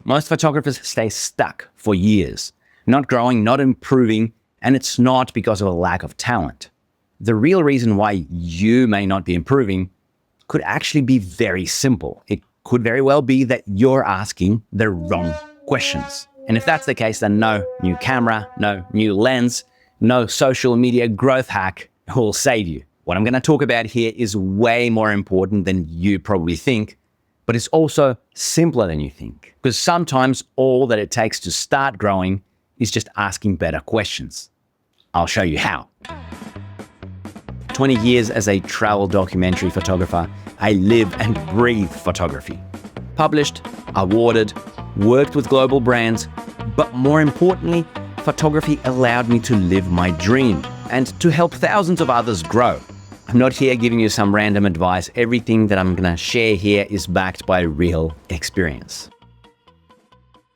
Most photographers stay stuck for years, not growing, not improving, and it's not because of a lack of talent. The real reason why you may not be improving could actually be very simple. It could very well be that you're asking the wrong questions. And if that's the case, then no new camera, no new lens, no social media growth hack will save you. What I'm going to talk about here is way more important than you probably think, but it's also simpler than you think. Because sometimes all that it takes to start growing is just asking better questions. I'll show you how. 20 years as a travel documentary photographer, I live and breathe photography. Published, awarded, worked with global brands, but more importantly, photography allowed me to live my dream and to help thousands of others grow. I'm not here giving you some random advice. Everything that I'm going to share here is backed by real experience.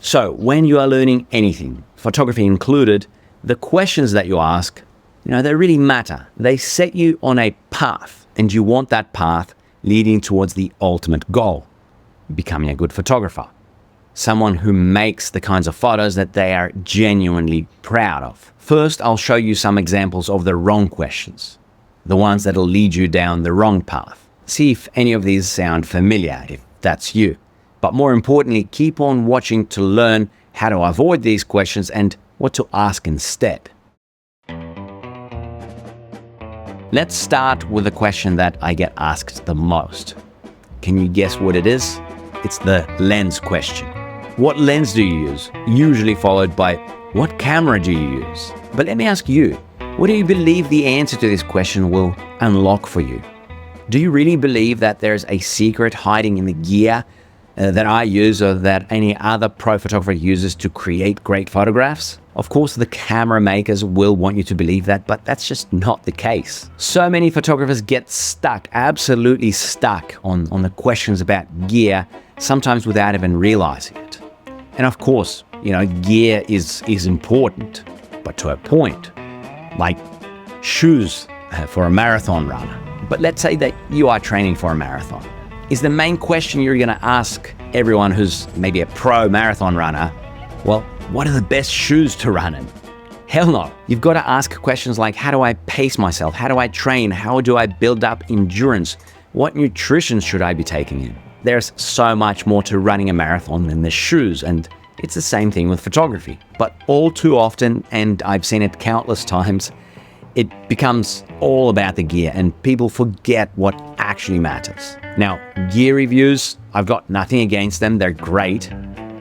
So when you are learning anything, photography included, the questions that you ask, they really matter. They set you on a path, and you want that path leading towards the ultimate goal, becoming a good photographer. Someone who makes the kinds of photos that they are genuinely proud of. First, I'll show you some examples of the wrong questions, the ones that'll lead you down the wrong path. See if any of these sound familiar, if that's you. But more importantly, keep on watching to learn how to avoid these questions and what to ask instead. Let's start with the question that I get asked the most. Can you guess what it is? It's the lens question. What lens do you use? Usually followed by, what camera do you use? But let me ask you, what do you believe the answer to this question will unlock for you? Do you really believe that there's a secret hiding in the gear that I use or that any other pro photographer uses to create great photographs? Of course, the camera makers will want you to believe that, but that's just not the case. So many photographers get stuck, absolutely stuck on the questions about gear, sometimes without even realizing it. And of course, gear is important, but to a point, like shoes for a marathon runner. But let's say that you are training for a marathon. Is the main question you're going to ask everyone who's maybe a pro marathon runner, well, what are the best shoes to run in? Hell no. You've got to ask questions like, how do I pace myself? How do I train? How do I build up endurance? What nutrition should I be taking in? There's so much more to running a marathon than the shoes, and it's the same thing with photography. But all too often, and I've seen it countless times, it becomes all about the gear and people forget what actually matters. Now, gear reviews, I've got nothing against them. They're great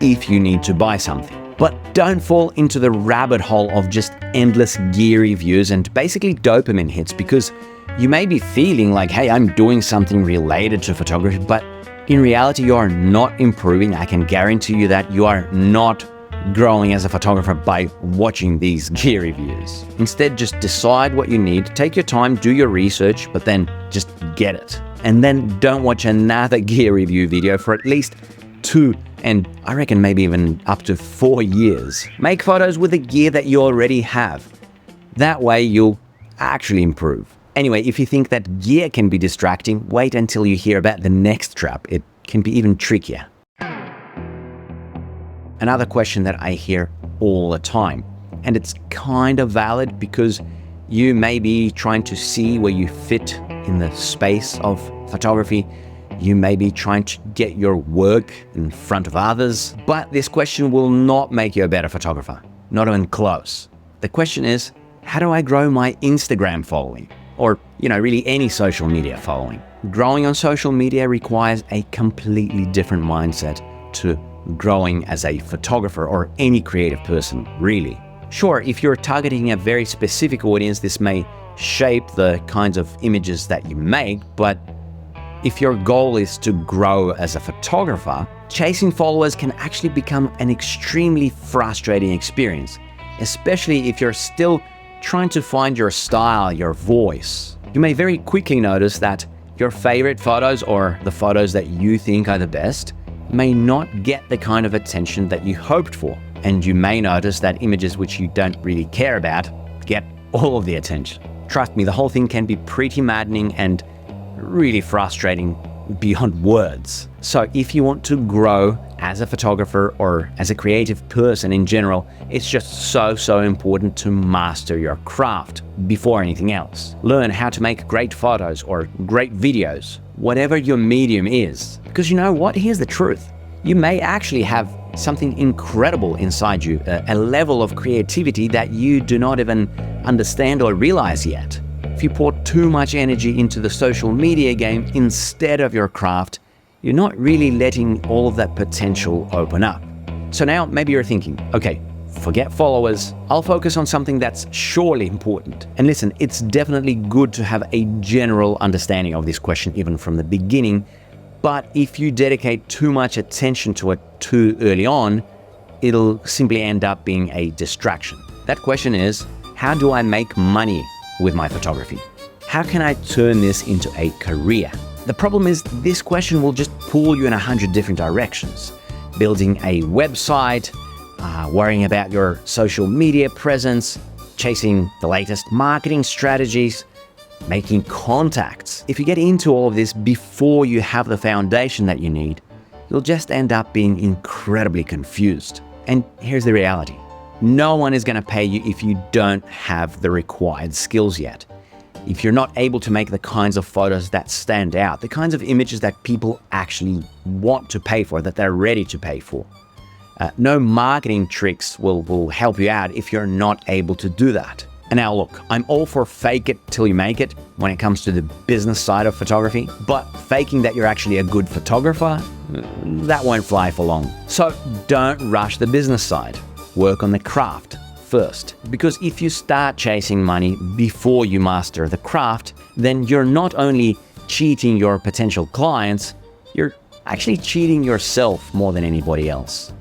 if you need to buy something. But don't fall into the rabbit hole of just endless gear reviews and basically dopamine hits, because you may be feeling like, hey, I'm doing something related to photography, but in reality, you are not improving. I can guarantee you that you are not growing as a photographer by watching these gear reviews. Instead, just decide what you need, take your time, do your research, but then just get it. And then don't watch another gear review video for at least 2, and I reckon maybe even up to 4 years. Make photos with the gear that you already have. That way you'll actually improve. Anyway, if you think that gear can be distracting, wait until you hear about the next trap. It can be even trickier. Another question that I hear all the time, and it's kind of valid because you may be trying to see where you fit in the space of photography. You may be trying to get your work in front of others, but this question will not make you a better photographer, not even close. The question is, how do I grow my Instagram following? Or, really any social media following. Growing on social media requires a completely different mindset to growing as a photographer or any creative person, really. Sure, if you're targeting a very specific audience, this may shape the kinds of images that you make, but if your goal is to grow as a photographer, chasing followers can actually become an extremely frustrating experience, especially if you're still trying to find your style, your voice. You may very quickly notice that your favorite photos, or the photos that you think are the best, may not get the kind of attention that you hoped for. And you may notice that images which you don't really care about get all of the attention. Trust me, the whole thing can be pretty maddening and really frustrating beyond words. So if you want to grow as a photographer or as a creative person in general, it's just so important to master your craft before anything else. Learn how to make great photos or great videos, whatever your medium is. Because you know what? Here's the truth. You may actually have something incredible inside you, a level of creativity that you do not even understand or realize yet. If you pour too much energy into the social media game instead of your craft, you're not really letting all of that potential open up. So now maybe you're thinking, okay, forget followers, I'll focus on something that's surely important. And listen, it's definitely good to have a general understanding of this question even from the beginning, but if you dedicate too much attention to it too early on, it'll simply end up being a distraction. That question is, how do I make money with my photography? How can I turn this into a career? The problem is this question will just pull you in 100 different directions. Building a website, worrying about your social media presence, chasing the latest marketing strategies, making contacts. If you get into all of this before you have the foundation that you need, you'll just end up being incredibly confused. And here's the reality. No one is going to pay you if you don't have the required skills yet. If you're not able to make the kinds of photos that stand out, the kinds of images that people actually want to pay for, that they're ready to pay for. No marketing tricks will help you out if you're not able to do that. And now look, I'm all for fake it till you make it when it comes to the business side of photography, but faking that you're actually a good photographer, that won't fly for long. So don't rush the business side. Work on the craft first. Because if you start chasing money before you master the craft, then you're not only cheating your potential clients, you're actually cheating yourself more than anybody else.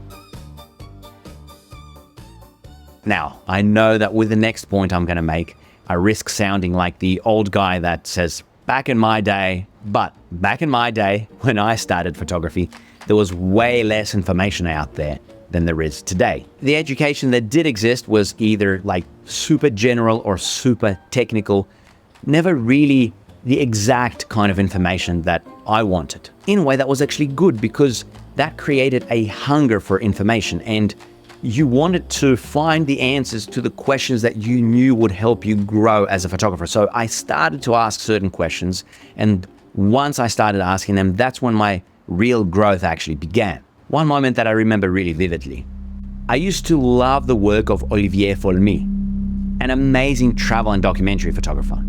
Now, I know that with the next point I'm going to make, I risk sounding like the old guy that says, back in my day, but back in my day, when I started photography, there was way less information out there than there is today. The education that did exist was either like super general or super technical, never really the exact kind of information that I wanted. In a way that was actually good because that created a hunger for information and you wanted to find the answers to the questions that you knew would help you grow as a photographer. So I started to ask certain questions, and once I started asking them, that's when my real growth actually began. One moment that I remember really vividly. I used to love the work of Olivier Folmy, an amazing travel and documentary photographer.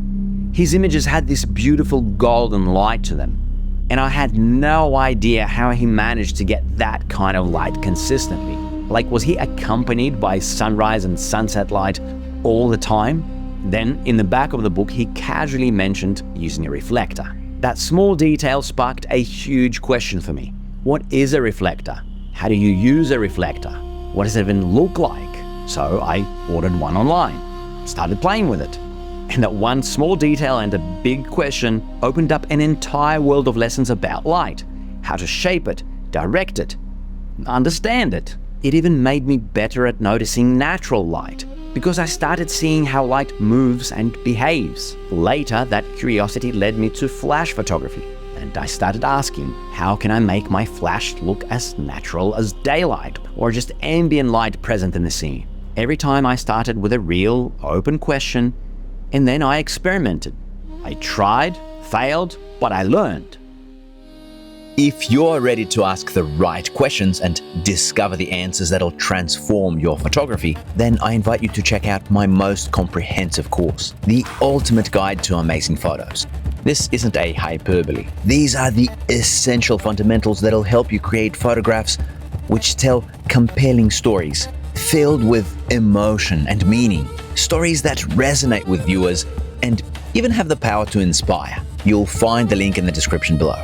His images had this beautiful golden light to them, and I had no idea how he managed to get that kind of light consistently. Like, was he accompanied by sunrise and sunset light all the time? Then, in the back of the book, he casually mentioned using a reflector. That small detail sparked a huge question for me. What is a reflector? How do you use a reflector? What does it even look like? So I ordered one online, started playing with it. And that one small detail and a big question opened up an entire world of lessons about light, how to shape it, direct it, understand it. It even made me better at noticing natural light because I started seeing how light moves and behaves. Later, that curiosity led me to flash photography, and I started asking, how can I make my flash look as natural as daylight or just ambient light present in the scene? Every time I started with a real, open question, and then I experimented. I tried, failed, but I learned. If you're ready to ask the right questions and discover the answers that'll transform your photography, then I invite you to check out my most comprehensive course, The Ultimate Guide to Amazing Photos. This isn't a hyperbole. These are the essential fundamentals that'll help you create photographs which tell compelling stories, filled with emotion and meaning, stories that resonate with viewers and even have the power to inspire. You'll find the link in the description below.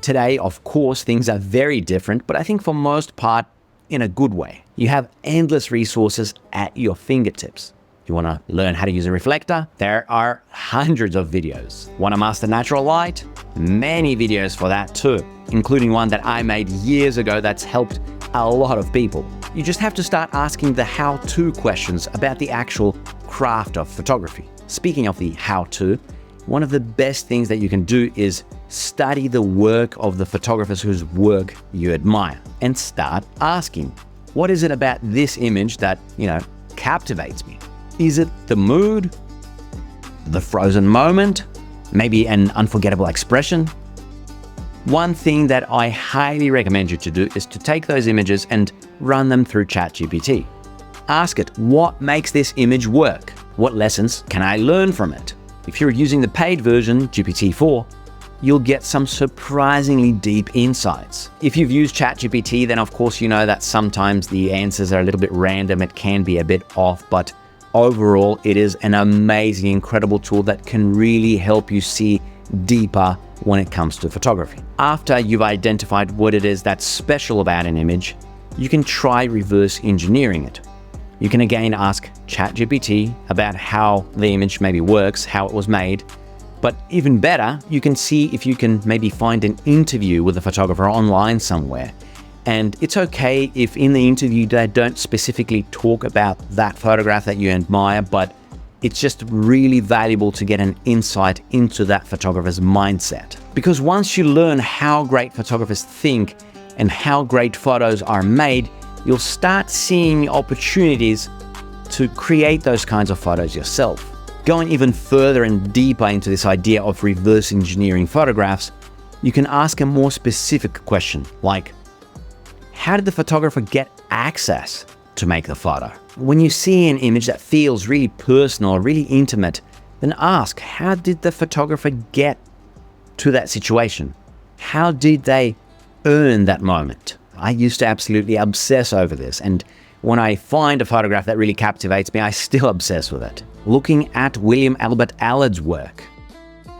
Today, of course, things are very different, but I think for most part, in a good way. You have endless resources at your fingertips. You want to learn how to use a reflector? There are hundreds of videos. Want to master natural light? Many videos for that too, including one that I made years ago that's helped a lot of people. You just have to start asking the how-to questions about the actual craft of photography. Speaking of the how-to, one of the best things that you can do is study the work of the photographers whose work you admire and start asking, what is it about this image that, captivates me? Is it the mood, the frozen moment, maybe an unforgettable expression? One thing that I highly recommend you to do is to take those images and run them through ChatGPT. Ask it, what makes this image work? What lessons can I learn from it? If you're using the paid version, GPT-4, you'll get some surprisingly deep insights. If you've used ChatGPT, then of course you know that sometimes the answers are a little bit random, it can be a bit off, but overall it is an amazing, incredible tool that can really help you see deeper when it comes to photography. After you've identified what it is that's special about an image, you can try reverse engineering it. You can again ask ChatGPT about how the image maybe works, how it was made, but even better, you can see if you can maybe find an interview with a photographer online somewhere. And it's okay if in the interview they don't specifically talk about that photograph that you admire, but it's just really valuable to get an insight into that photographer's mindset. Because once you learn how great photographers think and how great photos are made, you'll start seeing opportunities to create those kinds of photos yourself. Going even further and deeper into this idea of reverse engineering photographs, you can ask a more specific question like, how did the photographer get access to make the photo? When you see an image that feels really personal, really intimate, then ask, how did the photographer get to that situation? How did they earn that moment? I used to absolutely obsess over this, and when I find a photograph that really captivates me, I still obsess with it. Looking at William Albert Allard's work,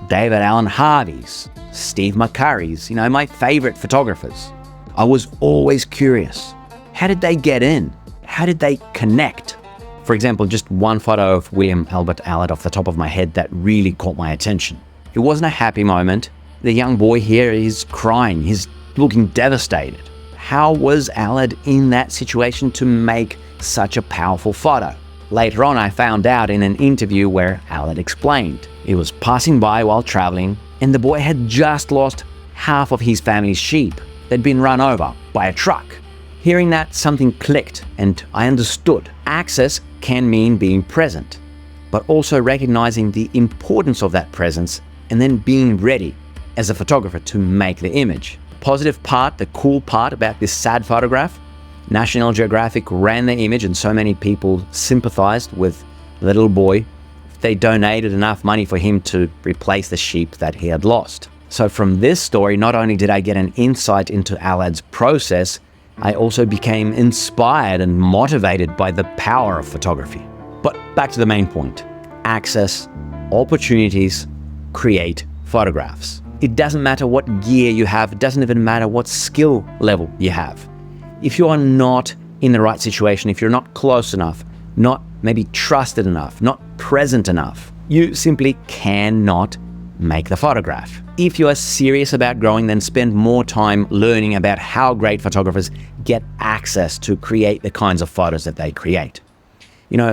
David Allen Harvey's, Steve McCurry's, my favorite photographers. I was always curious. How did they get in? How did they connect? For example, just one photo of William Albert Allard off the top of my head that really caught my attention. It wasn't a happy moment. The young boy here is crying. He's looking devastated. How was Allard in that situation to make such a powerful photo? Later on, I found out in an interview where Allard explained. He was passing by while traveling, and the boy had just lost half of his family's sheep. They'd been run over by a truck. Hearing that, something clicked, and I understood. Access can mean being present, but also recognizing the importance of that presence and then being ready as a photographer to make the image. Positive part, the cool part about this sad photograph, National Geographic ran the image and so many people sympathized with the little boy. They donated enough money for him to replace the sheep that he had lost. So from this story, not only did I get an insight into Allard's process, I also became inspired and motivated by the power of photography. But back to the main point. Access, opportunities, create photographs. It doesn't matter what gear you have, it doesn't even matter what skill level you have. If you are not in the right situation, if you're not close enough, not maybe trusted enough, not present enough, you simply cannot make the photograph. If you are serious about growing, then spend more time learning about how great photographers get access to create the kinds of photos that they create.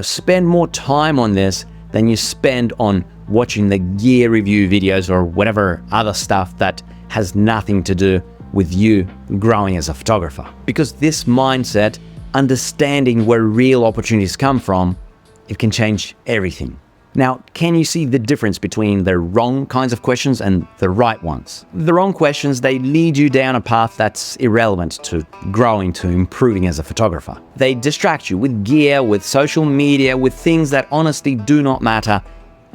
Spend more time on this than you spend on watching the gear review videos or whatever other stuff that has nothing to do with you growing as a photographer. Because this mindset, understanding where real opportunities come from, it can change everything. Now, can you see the difference between the wrong kinds of questions and the right ones? The wrong questions, they lead you down a path that's irrelevant to growing, to improving as a photographer. They distract you with gear, with social media, with things that honestly do not matter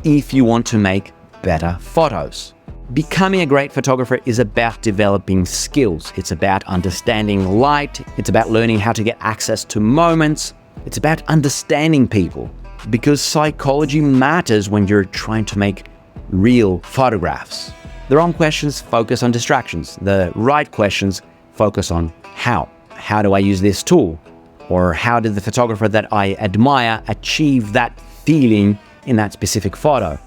if you want to make better photos. Becoming a great photographer is about developing skills. It's about understanding light. It's about learning how to get access to moments. It's about understanding people. Because psychology matters when you're trying to make real photographs. The wrong questions focus on distractions. The right questions focus on how. How do I use this tool? Or how did the photographer that I admire achieve that feeling in that specific photo?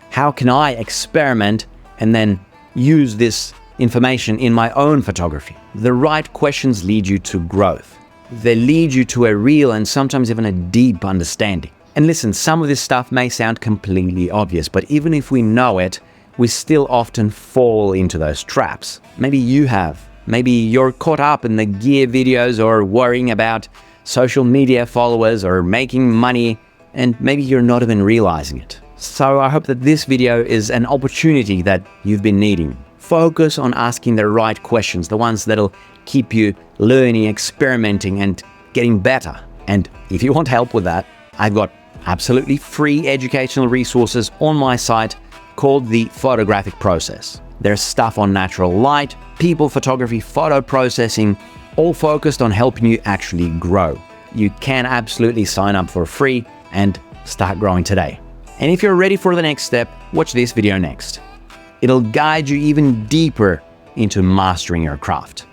How can I experiment and then use this information in my own photography? The right questions lead you to growth. They lead you to a real and sometimes even a deep understanding. And listen, some of this stuff may sound completely obvious, but even if we know it, we still often fall into those traps. Maybe you have. Maybe you're caught up in the gear videos or worrying about social media followers or making money, and maybe you're not even realizing it. So I hope that this video is an opportunity that you've been needing. Focus on asking the right questions, the ones that'll keep you learning, experimenting, and getting better. And if you want help with that, I've got absolutely free educational resources on my site called The Photographic Process. There's stuff on natural light, people photography, photo processing, all focused on helping you actually grow. You can absolutely sign up for free and start growing today. And if you're ready for the next step, watch this video next. It'll guide you even deeper into mastering your craft.